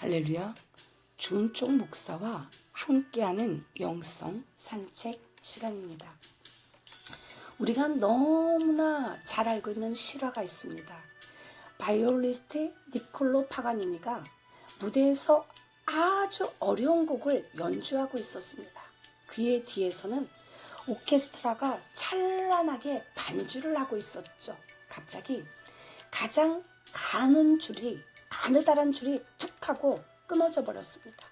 할렐루야. 준쪽 목사와 함께하는 영성 산책 시간입니다. 우리가 너무나 잘 알고 있는 실화가 있습니다. 바이올리스트 니콜로 파가니니가 무대에서 아주 어려운 곡을 연주하고 있었습니다. 그의 뒤에서는 오케스트라가 찬란하게 반주를 하고 있었죠. 갑자기 가장 가느다란 줄이 툭 하고 끊어져 버렸습니다.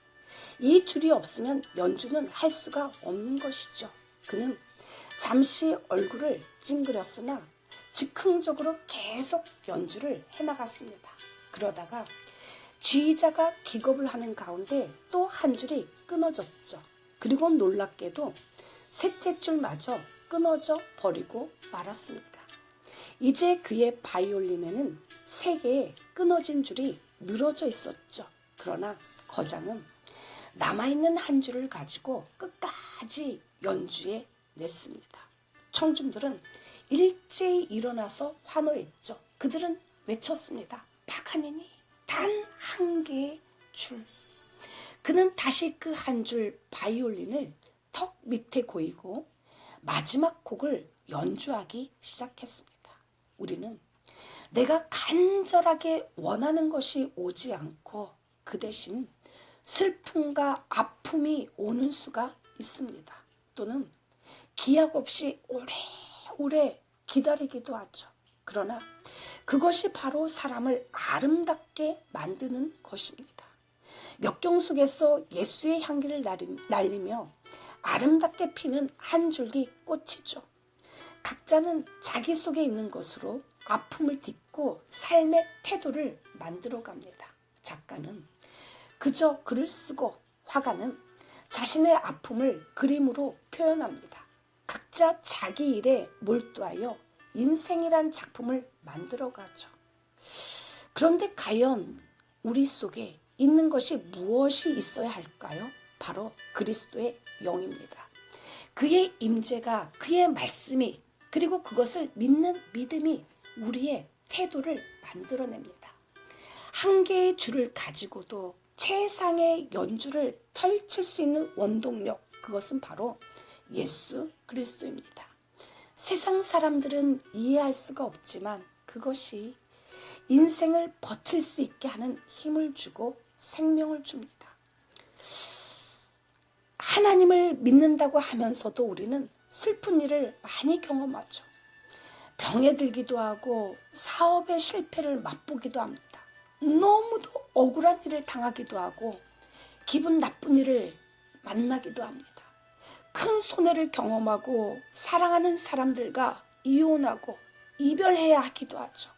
이 줄이 없으면 연주는 할 수가 없는 것이죠. 그는 잠시 얼굴을 찡그렸으나 즉흥적으로 계속 연주를 해나갔습니다. 그러다가 지휘자가 기겁을 하는 가운데 또 한 줄이 끊어졌죠. 그리고 놀랍게도 셋째 줄마저 끊어져 버리고 말았습니다. 이제 그의 바이올린에는 3개의 끊어진 줄이 늘어져 있었죠. 그러나 거장은 남아있는 한 줄을 가지고 끝까지 연주해 냈습니다. 청중들은 일제히 일어나서 환호했죠. 그들은 외쳤습니다. 파가니니 단 한 개의 줄. 그는 다시 그 한 줄 바이올린을 턱 밑에 고이고 마지막 곡을 연주하기 시작했습니다. 우리는 내가 간절하게 원하는 것이 오지 않고 그 대신 슬픔과 아픔이 오는 수가 있습니다. 또는 기약 없이 오래오래 기다리기도 하죠. 그러나 그것이 바로 사람을 아름답게 만드는 것입니다. 역경 속에서 예수의 향기를 날리며 아름답게 피는 한 줄기 꽃이죠. 각자는 자기 속에 있는 것으로 아픔을 딛고 삶의 태도를 만들어 갑니다. 작가는 그저 글을 쓰고 화가는 자신의 아픔을 그림으로 표현합니다. 각자 자기 일에 몰두하여 인생이란 작품을 만들어 가죠. 그런데 과연 우리 속에 있는 것이 무엇이 있어야 할까요? 바로 그리스도의 영입니다. 그의 임재가, 그의 말씀이, 그리고 그것을 믿는 믿음이 우리의 태도를 만들어냅니다. 한 개의 줄을 가지고도 최상의 연주를 펼칠 수 있는 원동력, 그것은 바로 예수 그리스도입니다. 세상 사람들은 이해할 수가 없지만 그것이 인생을 버틸 수 있게 하는 힘을 주고 생명을 줍니다. 하나님을 믿는다고 하면서도 우리는 슬픈 일을 많이 경험하죠. 병에 들기도 하고 사업의 실패를 맛보기도 합니다. 너무도 억울한 일을 당하기도 하고 기분 나쁜 일을 만나기도 합니다. 큰 손해를 경험하고 사랑하는 사람들과 이혼하고 이별해야 하기도 하죠.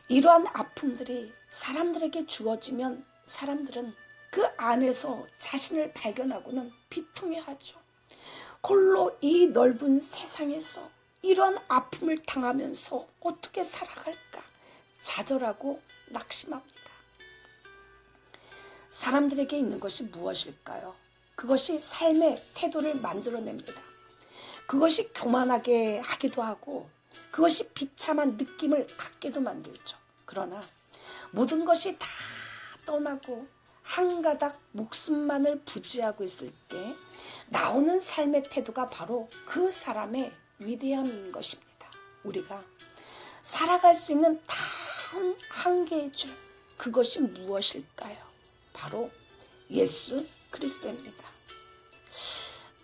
이러한 아픔들이 사람들에게 주어지면 사람들은 그 안에서 자신을 발견하고는 비통해하죠. 홀로 이 넓은 세상에서 이런 아픔을 당하면서 어떻게 살아갈까 좌절하고 낙심합니다. 사람들에게 있는 것이 무엇일까요? 그것이 삶의 태도를 만들어냅니다. 그것이 교만하게 하기도 하고 그것이 비참한 느낌을 갖게도 만들죠. 그러나 모든 것이 다 떠나고 한 가닥 목숨만을 부지하고 있을 때 나오는 삶의 태도가 바로 그 사람의 위대함인 것입니다. 우리가 살아갈 수 있는 단 한 개의 줄, 그것이 무엇일까요? 바로 예수 그리스도입니다.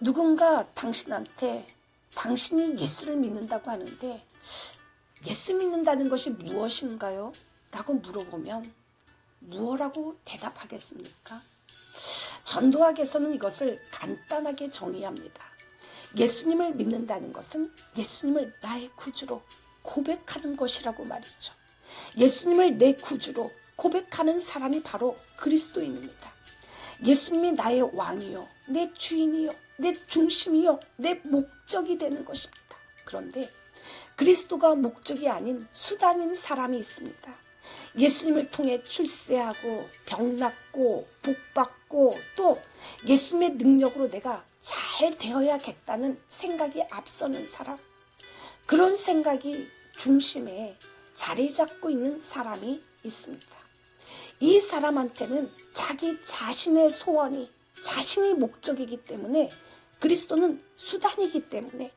누군가 당신한테 당신이 예수를 믿는다고 하는데 예수 믿는다는 것이 무엇인가요? 라고 물어보면 무엇라고 대답하겠습니까? 전도학에서는 이것을 간단하게 정의합니다. 예수님을 믿는다는 것은 예수님을 나의 구주로 고백하는 것이라고 말이죠. 예수님을 내 구주로 고백하는 사람이 바로 그리스도인입니다. 예수님이 나의 왕이요, 내 주인이요, 내 중심이요, 내 목적이 되는 것입니다. 그런데 그리스도가 목적이 아닌 수단인 사람이 있습니다. 예수님을 통해 출세하고 병 낫고 복 받고 또 예수님의 능력으로 내가 잘 되어야겠다는 생각이 앞서는 사람, 그런 생각이 중심에 자리 잡고 있는 사람이 있습니다. 이 사람한테는 자기 자신의 소원이 자신의 목적이기 때문에 그리스도는 수단이기 때문에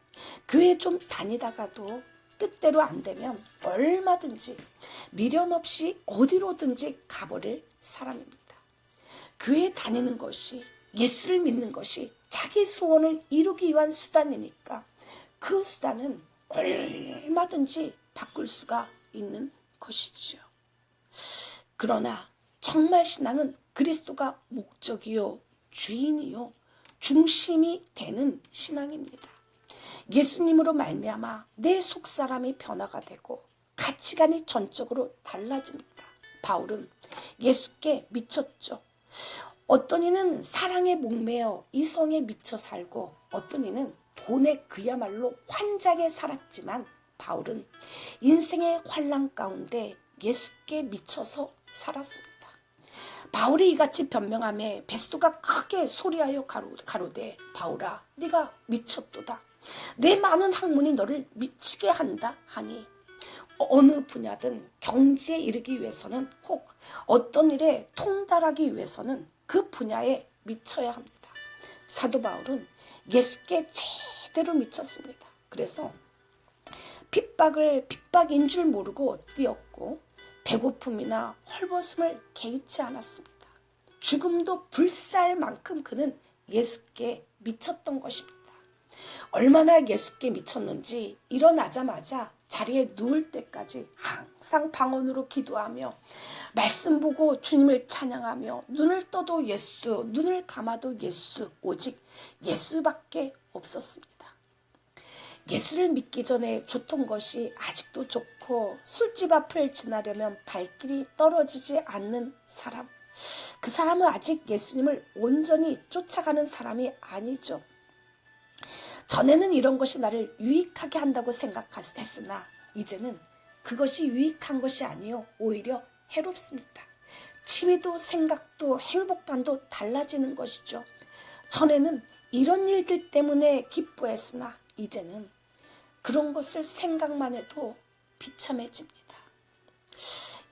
교회 좀 다니다가도 뜻대로 안 되면 얼마든지 미련 없이 어디로든지 가버릴 사람입니다. 교회 다니는 것이 예수를 믿는 것이 자기 소원을 이루기 위한 수단이니까 그 수단은 얼마든지 바꿀 수가 있는 것이지요. 그러나 정말 신앙은 그리스도가 목적이요 주인이요 중심이 되는 신앙입니다. 예수님으로 말미암아 내 속사람이 변화가 되고 가치관이 전적으로 달라집니다. 바울은 예수께 미쳤죠. 어떤 이는 사랑에 목매어 이성에 미쳐 살고 어떤 이는 돈에 그야말로 환장에 살았지만 바울은 인생의 환란 가운데 예수께 미쳐서 살았습니다. 바울이 이같이 변명하며 베스도가 크게 소리하여 가로되 바울아 네가 미쳤도다. 내 많은 학문이 너를 미치게 한다 하니 어느 분야든 경지에 이르기 위해서는 혹 어떤 일에 통달하기 위해서는 그 분야에 미쳐야 합니다. 사도 바울은 예수께 제대로 미쳤습니다. 그래서 핍박인 줄 모르고 뛰었고 배고픔이나 헐벗음을 개의치 않았습니다. 죽음도 불사할 만큼 그는 예수께 미쳤던 것입니다. 얼마나 예수께 미쳤는지 일어나자마자 자리에 누울 때까지 항상 방언으로 기도하며 말씀 보고 주님을 찬양하며 눈을 떠도 예수, 눈을 감아도 예수, 오직 예수밖에 없었습니다. 예수를 믿기 전에 좋던 것이 아직도 좋고 술집 앞을 지나려면 발길이 떨어지지 않는 사람, 그 사람은 아직 예수님을 온전히 쫓아가는 사람이 아니죠. 전에는 이런 것이 나를 유익하게 한다고 생각했으나 이제는 그것이 유익한 것이 아니요 오히려 해롭습니다. 취미도 생각도 행복감도 달라지는 것이죠. 전에는 이런 일들 때문에 기뻐했으나 이제는 그런 것을 생각만 해도 비참해집니다.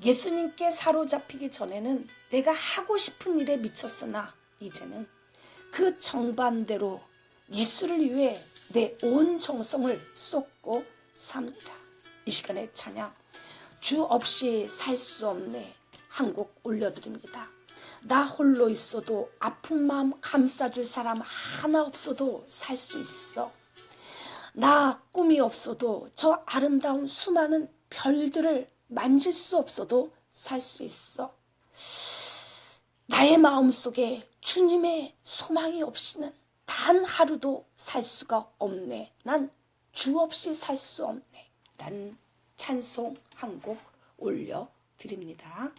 예수님께 사로잡히기 전에는 내가 하고 싶은 일에 미쳤으나 이제는 그 정반대로 예수를 위해 내 온 정성을 쏟고 삽니다. 이 시간에 찬양 주 없이 살 수 없네 한 곡 올려드립니다. 나 홀로 있어도 아픈 마음 감싸줄 사람 하나 없어도 살 수 있어. 나 꿈이 없어도 저 아름다운 수많은 별들을 만질 수 없어도 살 수 있어. 나의 마음속에 주님의 소망이 없이는 단 하루도 살 수가 없네. 난 주 없이 살 수 없네. 라는 찬송 한 곡 올려드립니다.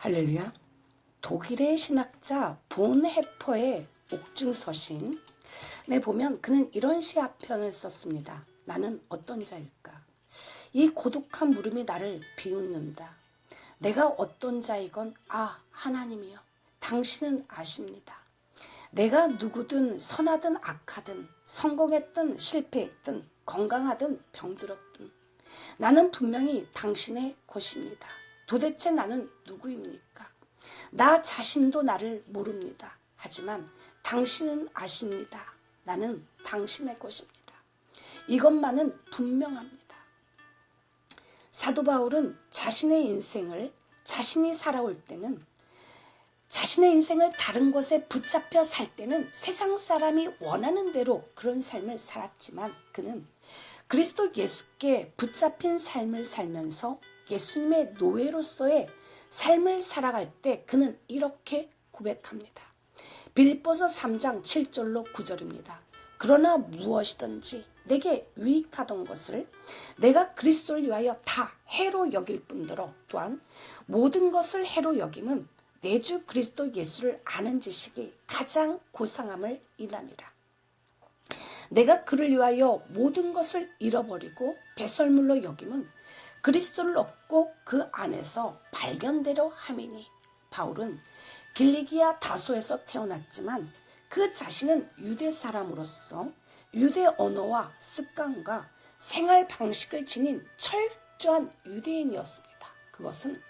할렐루야. 독일의 신학자 본 해퍼의 옥중서신 보면 그는 이런 시합편을 썼습니다. 나는 어떤 자일까? 이 고독한 물음이 나를 비웃는다. 내가 어떤 자이건 하나님이여 당신은 아십니다. 내가 누구든 선하든 악하든 성공했든 실패했든 건강하든 병들었든 나는 분명히 당신의 것입니다. 도대체 나는 누구입니까? 나 자신도 나를 모릅니다. 하지만 당신은 아십니다. 나는 당신의 것입니다. 이것만은 분명합니다. 사도 바울은 자신의 인생을 자신이 살아올 때는 자신의 인생을 다른 것에 붙잡혀 살 때는 세상 사람이 원하는 대로 그런 삶을 살았지만 그는 그리스도 예수께 붙잡힌 삶을 살면서 예수님의 노예로서의 삶을 살아갈 때 그는 이렇게 고백합니다. 빌립보서 3장 7절로 9절입니다. 그러나 무엇이든지 내게 유익하던 것을 내가 그리스도를 위하여 다 해로 여길 뿐더러 또한 모든 것을 해로 여김은 내 주 그리스도 예수를 아는 지식이 가장 고상함을 인함이라. 내가 그를 위하여 모든 것을 잃어버리고 배설물로 여김은 그리스도를 얻고 그 안에서 발견대로 함이니. 바울은 길리기아 다소에서 태어났지만 그 자신은 유대 사람으로서 유대 언어와 습관과 생활 방식을 지닌 철저한 유대인이었습니다. 그것은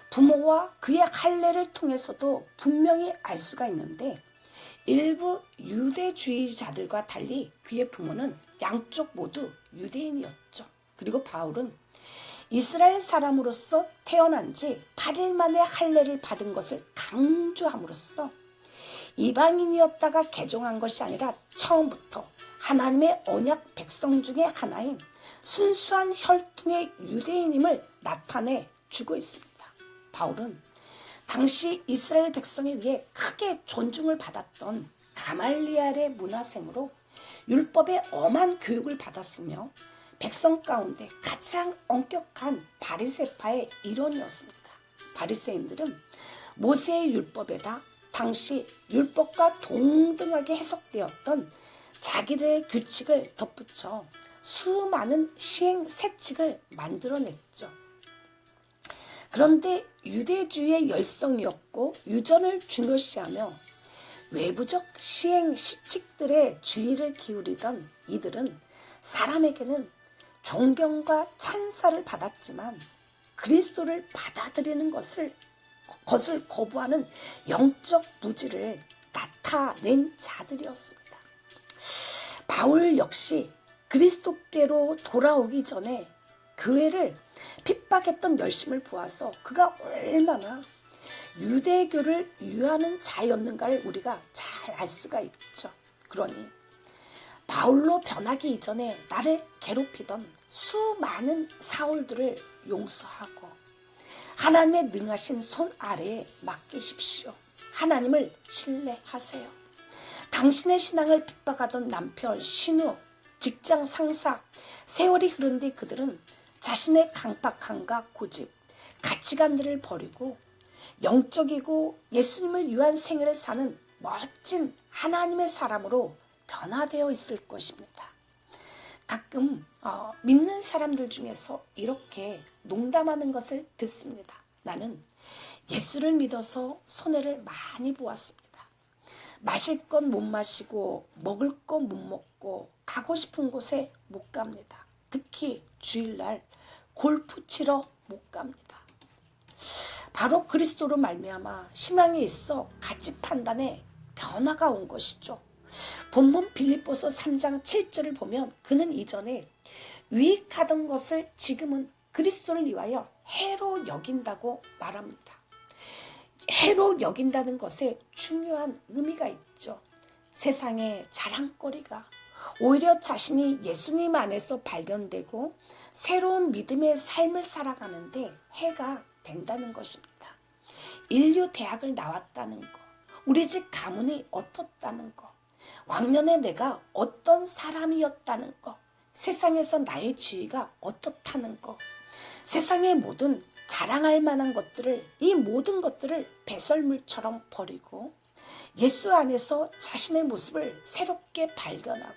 부모와 그의 할례를 통해서도 분명히 알 수가 있는데 일부 유대주의자들과 달리 그의 부모는 양쪽 모두 유대인이었죠. 그리고 바울은 이스라엘 사람으로서 태어난 지 8일 만에 할례를 받은 것을 강조함으로써 이방인이었다가 개종한 것이 아니라 처음부터 하나님의 언약 백성 중에 하나인 순수한 혈통의 유대인임을 나타내 주고 있습니다. 바울은 당시 이스라엘 백성에 의해 크게 존중을 받았던 가말리엘의 문화생으로 율법의 엄한 교육을 받았으며 백성 가운데 가장 엄격한 바리새파의 일원이었습니다. 바리새인들은 모세의 율법에다 당시 율법과 동등하게 해석되었던 자기들의 규칙을 덧붙여 수많은 시행세칙을 만들어냈죠. 그런데 유대주의의 열성이었고 유전을 중요시하며 외부적 시행시칙들의 주의를 기울이던 이들은 사람에게는 존경과 찬사를 받았지만 그리스도를 받아들이는 것을 거부하는 영적 무지를 나타낸 자들이었습니다. 바울 역시 그리스도께로 돌아오기 전에 교회를 핍박했던 열심을 보아서 그가 얼마나 유대교를 유하는 자였는가를 우리가 잘 알 수가 있죠. 그러니 바울로 변하기 이전에 나를 괴롭히던 수많은 사울들을 용서하고 하나님의 능하신 손 아래에 맡기십시오. 하나님을 신뢰하세요. 당신의 신앙을 핍박하던 남편, 신우, 직장 상사, 세월이 흐른 뒤 그들은 자신의 강박함과 고집, 가치관들을 버리고 영적이고 예수님을 위한 생애를 사는 멋진 하나님의 사람으로 변화되어 있을 것입니다. 가끔 믿는 사람들 중에서 이렇게 농담하는 것을 듣습니다. 나는 예수를 믿어서 손해를 많이 보았습니다. 마실 건 못 마시고 먹을 건 못 먹고 가고 싶은 곳에 못 갑니다. 특히 주일날 골프 치러 못 갑니다. 바로 그리스도로 말미암아 신앙에 있어 가치 판단에 변화가 온 것이죠. 본문 빌립보서 3장 7절을 보면 그는 이전에 유익하던 것을 지금은 그리스도를 위하여 해로 여긴다고 말합니다. 해로 여긴다는 것에 중요한 의미가 있죠. 세상의 자랑거리가 오히려 자신이 예수님 안에서 발견되고 새로운 믿음의 삶을 살아가는데 해가 된다는 것입니다. 인류 대학을 나왔다는 거, 우리 집 가문이 어떻다는 거, 왕년에 내가 어떤 사람이었다는 거, 세상에서 나의 지위가 어떻다는 거, 세상의 모든 자랑할 만한 것들을, 이 모든 것들을 배설물처럼 버리고 예수 안에서 자신의 모습을 새롭게 발견하고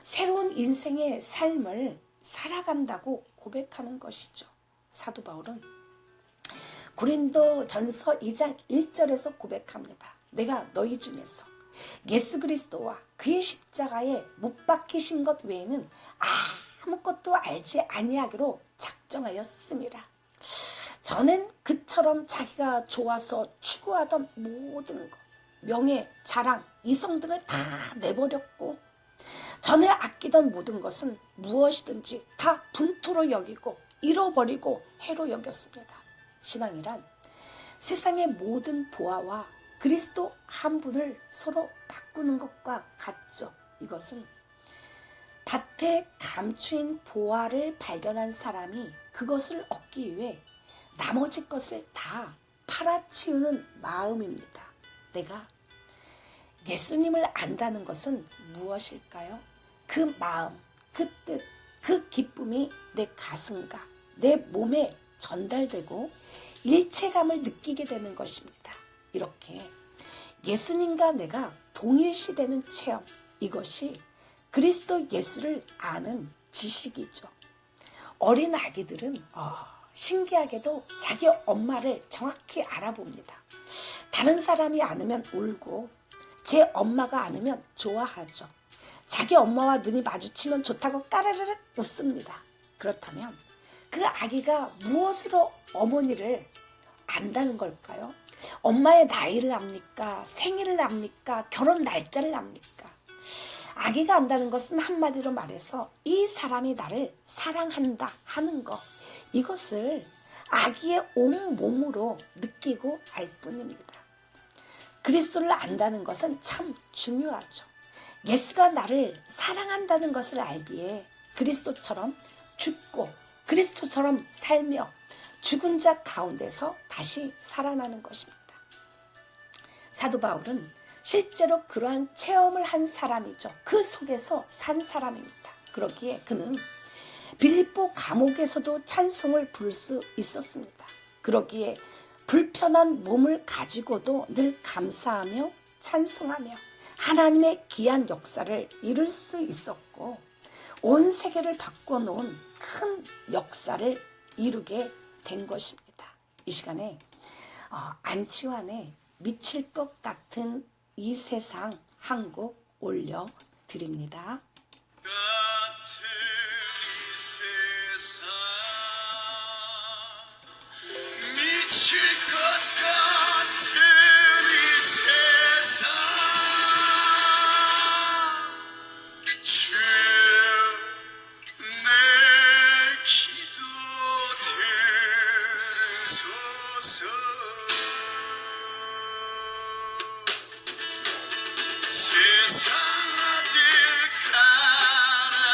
새로운 인생의 삶을 살아간다고 고백하는 것이죠. 사도 바울은 고린도전서 2장 1절에서 고백합니다. 내가 너희 중에서 예수 그리스도와 그의 십자가에 못 박히신 것 외에는 아무것도 알지 아니하기로 작정하였습니다. 저는 그처럼 자기가 좋아서 추구하던 모든 것, 명예, 자랑, 이성 등을 다 내버렸고 전에 아끼던 모든 것은 무엇이든지 다 분토로 여기고 잃어버리고 해로 여겼습니다. 신앙이란 세상의 모든 보아와 그리스도 한 분을 서로 바꾸는 것과 같죠. 이것은 밭에 감추인 보아를 발견한 사람이 그것을 얻기 위해 나머지 것을 다 팔아치우는 마음입니다. 내가 예수님을 안다는 것은 무엇일까요? 그 마음, 그 뜻, 그 기쁨이 내 가슴과 내 몸에 전달되고 일체감을 느끼게 되는 것입니다. 이렇게 예수님과 내가 동일시되는 체험, 이것이 그리스도 예수를 아는 지식이죠. 어린 아기들은 신기하게도 자기 엄마를 정확히 알아봅니다. 다른 사람이 안으면 울고 제 엄마가 안으면 좋아하죠. 자기 엄마와 눈이 마주치면 좋다고 까르르르 웃습니다. 그렇다면 그 아기가 무엇으로 어머니를 안다는 걸까요? 엄마의 나이를 압니까? 생일을 압니까? 결혼 날짜를 압니까? 아기가 안다는 것은 한마디로 말해서 이 사람이 나를 사랑한다 하는 것, 이것을 아기의 온몸으로 느끼고 알 뿐입니다. 그리스도를 안다는 것은 참 중요하죠. 예수가 나를 사랑한다는 것을 알기에 그리스도처럼 죽고 그리스도처럼 살며 죽은 자 가운데서 다시 살아나는 것입니다. 사도 바울은 실제로 그러한 체험을 한 사람이죠. 그 속에서 산 사람입니다. 그러기에 그는 빌립보 감옥에서도 찬송을 부를 수 있었습니다. 그러기에 불편한 몸을 가지고도 늘 감사하며 찬송하며 하나님의 귀한 역사를 이룰 수 있었고 온 세계를 바꿔놓은 큰 역사를 이루게 된 것입니다. 이 시간에 안치환의 미칠 것 같은 이 세상 한 곡 올려드립니다. 세상 아들 가라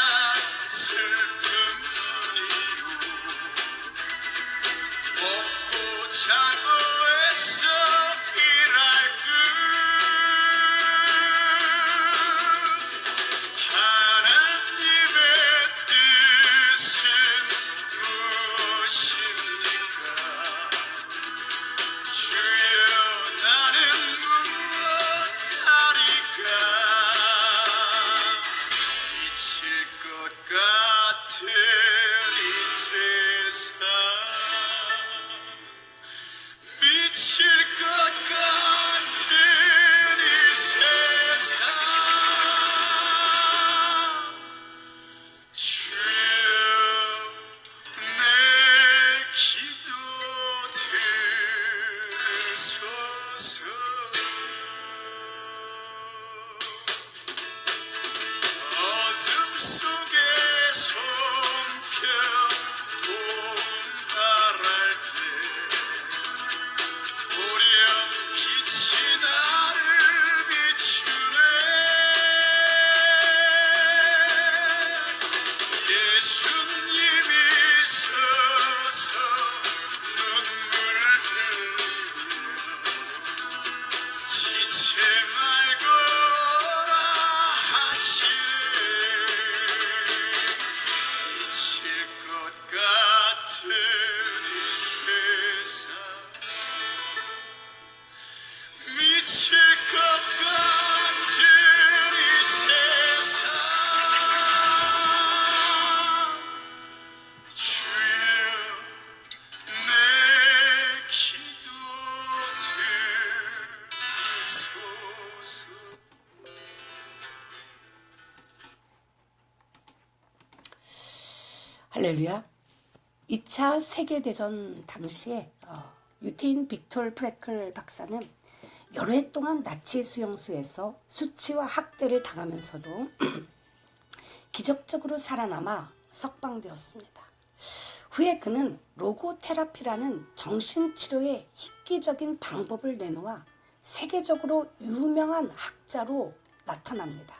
할렐루야. 2차 세계대전 당시에 유태인 빅톨 프랭클 박사는 여러 해 동안 나치 수용소에서 수치와 학대를 당하면서도 기적적으로 살아남아 석방되었습니다. 후에 그는 로고테라피라는 정신치료의 획기적인 방법을 내놓아 세계적으로 유명한 학자로 나타납니다.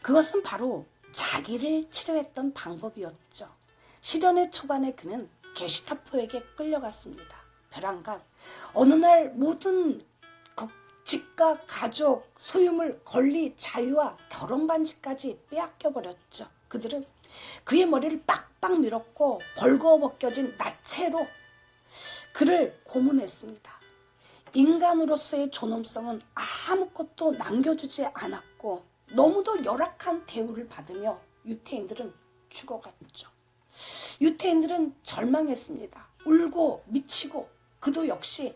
그것은 바로 자기를 치료했던 방법이었죠. 시련의 초반에 그는 게시타포에게 끌려갔습니다. 벼랑간 어느 날 모든 집과 가족, 소유물, 권리, 자유와 결혼 반지까지 빼앗겨버렸죠. 그들은 그의 머리를 빡빡 밀었고 벌거벗겨진 나체로 그를 고문했습니다. 인간으로서의 존엄성은 아무것도 남겨주지 않았고 너무도 열악한 대우를 받으며 유태인들은 죽어갔죠. 유태인들은 절망했습니다. 울고 미치고 그도 역시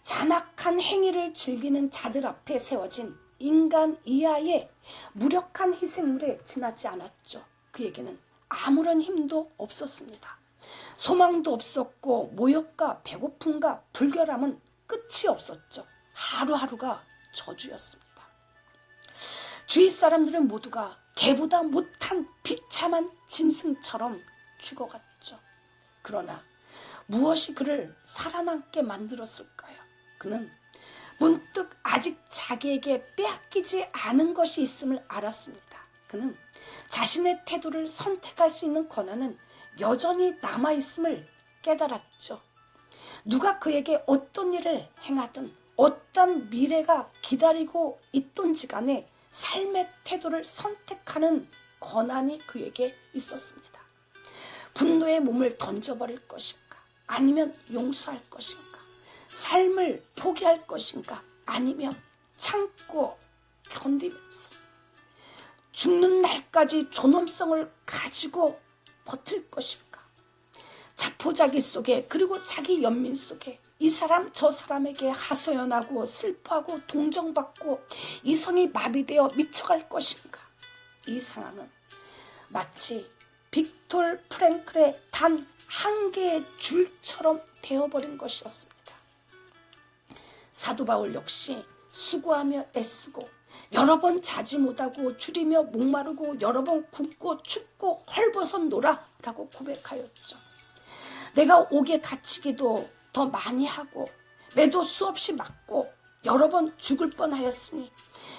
잔악한 행위를 즐기는 자들 앞에 세워진 인간 이하의 무력한 희생물에 지나지 않았죠. 그에게는 아무런 힘도 없었습니다. 소망도 없었고 모욕과 배고픔과 불결함은 끝이 없었죠. 하루하루가 저주였습니다. 주위 사람들은 모두가 개보다 못한 비참한 짐승처럼 죽어갔죠. 그러나 무엇이 그를 살아남게 만들었을까요? 그는 문득 아직 자기에게 빼앗기지 않은 것이 있음을 알았습니다. 그는 자신의 태도를 선택할 수 있는 권한은 여전히 남아있음을 깨달았죠. 누가 그에게 어떤 일을 행하든 어떤 미래가 기다리고 있던지 간에 삶의 태도를 선택하는 권한이 그에게 있었습니다. 분노의 몸을 던져버릴 것인가? 아니면 용서할 것인가? 삶을 포기할 것인가? 아니면 참고 견디면서 죽는 날까지 존엄성을 가지고 버틸 것인가? 자포자기 속에 그리고 자기 연민 속에 이 사람 저 사람에게 하소연하고 슬퍼하고 동정받고 이성이 마비되어 미쳐갈 것인가? 이 상황은 마치 빅톨 프랭클의 단 한 개의 줄처럼 되어버린 것이었습니다. 사도 바울 역시 수고하며 애쓰고 여러 번 자지 못하고 줄이며 목마르고 여러 번 굶고 춥고 헐벗어 놀아 라고 고백하였죠. 내가 옥에 갇히기도 더 많이 하고 매도 수없이 맞고 여러 번 죽을 뻔하였으니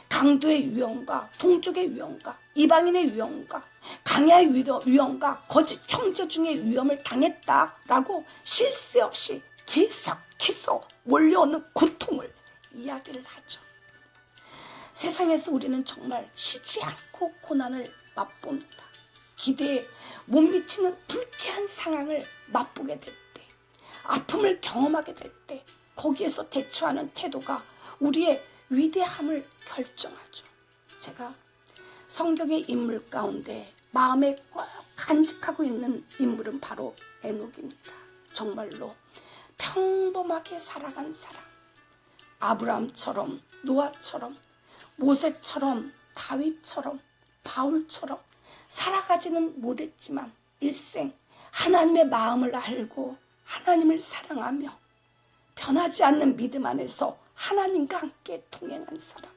강도의 위험과 동족의 위험과 이방인의 위험과 강야의 위험과 거짓 형제 중의 위험을 당했다라고 쉴 새 없이 계속해서 몰려오는 고통을 이야기를 하죠. 세상에서 우리는 정말 쉬지 않고 고난을 맛봅니다. 기대에 못 미치는 불쾌한 상황을 맛보게 될 때, 아픔을 경험하게 될 때 거기에서 대처하는 태도가 우리의 위대함을 결정하죠. 제가 성경의 인물 가운데 마음에 꼭 간직하고 있는 인물은 바로 에녹입니다. 정말로 평범하게 살아간 사람, 아브라함처럼 노아처럼 모세처럼 다윗처럼 바울처럼 살아가지는 못했지만 일생 하나님의 마음을 알고 하나님을 사랑하며 변하지 않는 믿음 안에서 하나님과 함께 동행한 사람,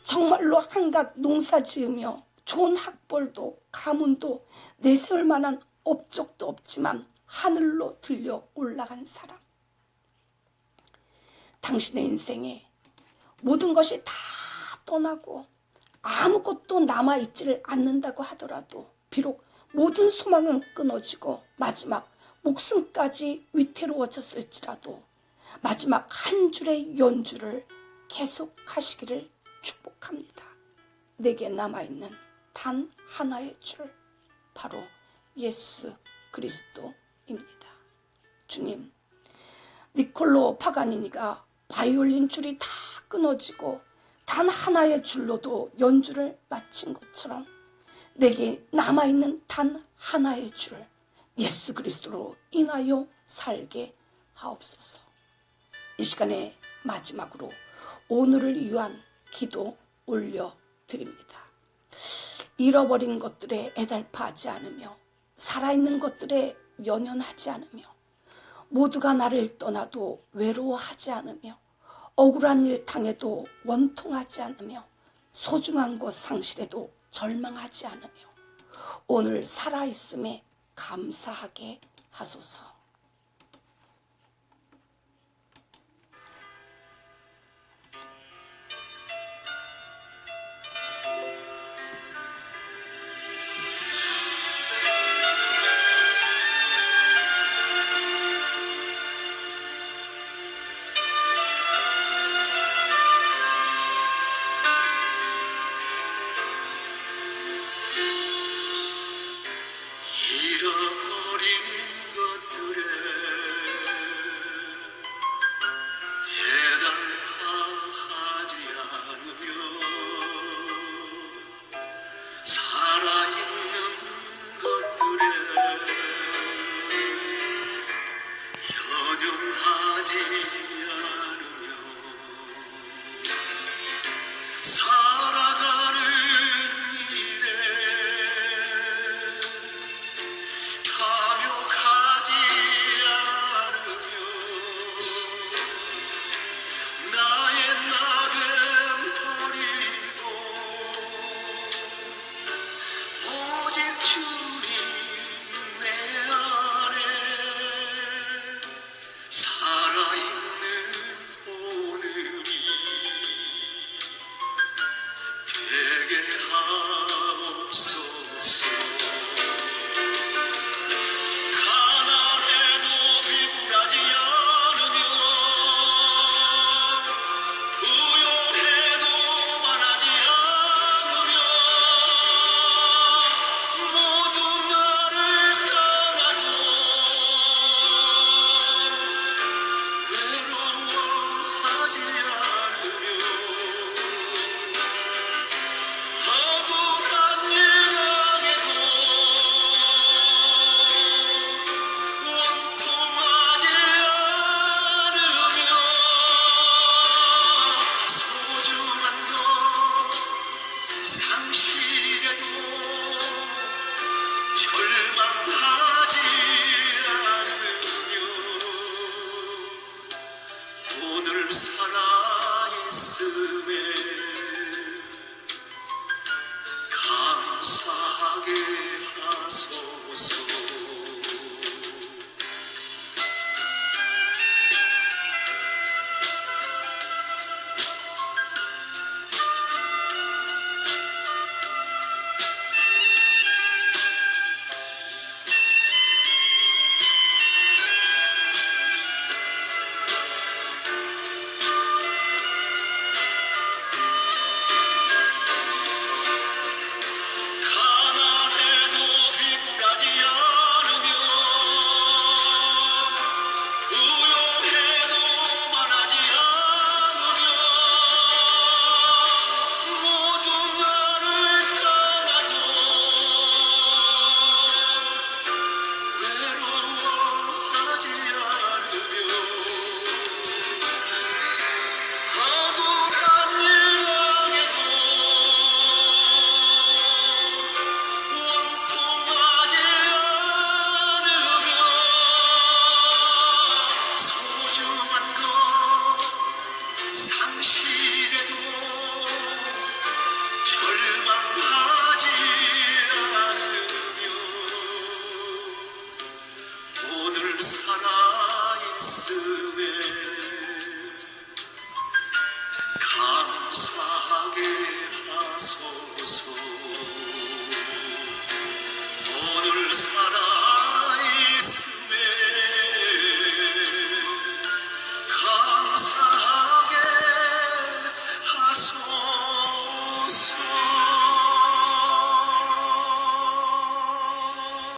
정말로 한갓 농사 지으며 좋은 학벌도 가문도 내세울 만한 업적도 없지만 하늘로 들려 올라간 사람, 당신의 인생에 모든 것이 다 떠나고 아무것도 남아있지를 않는다고 하더라도 비록 모든 소망은 끊어지고 마지막 목숨까지 위태로워졌을지라도 마지막 한 줄의 연주를 계속하시기를 축복합니다. 내게 남아있는 단 하나의 줄, 바로 예수 그리스도입니다. 주님, 니콜로 파가니니가 바이올린 줄이 다 끊어지고 단 하나의 줄로도 연주를 마친 것처럼 내게 남아있는 단 하나의 줄, 예수 그리스도로 인하여 살게 하옵소서. 이 시간에 마지막으로 오늘을 위한 기도 올려드립니다. 잃어버린 것들에 애달파하지 않으며 살아있는 것들에 연연하지 않으며 모두가 나를 떠나도 외로워하지 않으며 억울한 일 당해도 원통하지 않으며 소중한 것 상실해도 절망하지 않으며 오늘 살아있음에 감사하게 하소서. 잃어버린 것들에 해달하지 않으며 살아있는 것들에 연연하지 않으며 살아가는 일에 탐욕하지 않으며 나의 나됨 버리고 오직 주님 내 안에 살아있는 오늘이 되게 하옵소서. 가난해도 비굴하지 않으며 부요해도 만하지 않으며 모두 나를 떠나도 외로워하지 않으며 억울한 일 당해도 원통하지 않으며 소중한 것 상실해도 절망하지 않으며 오늘 살아있음에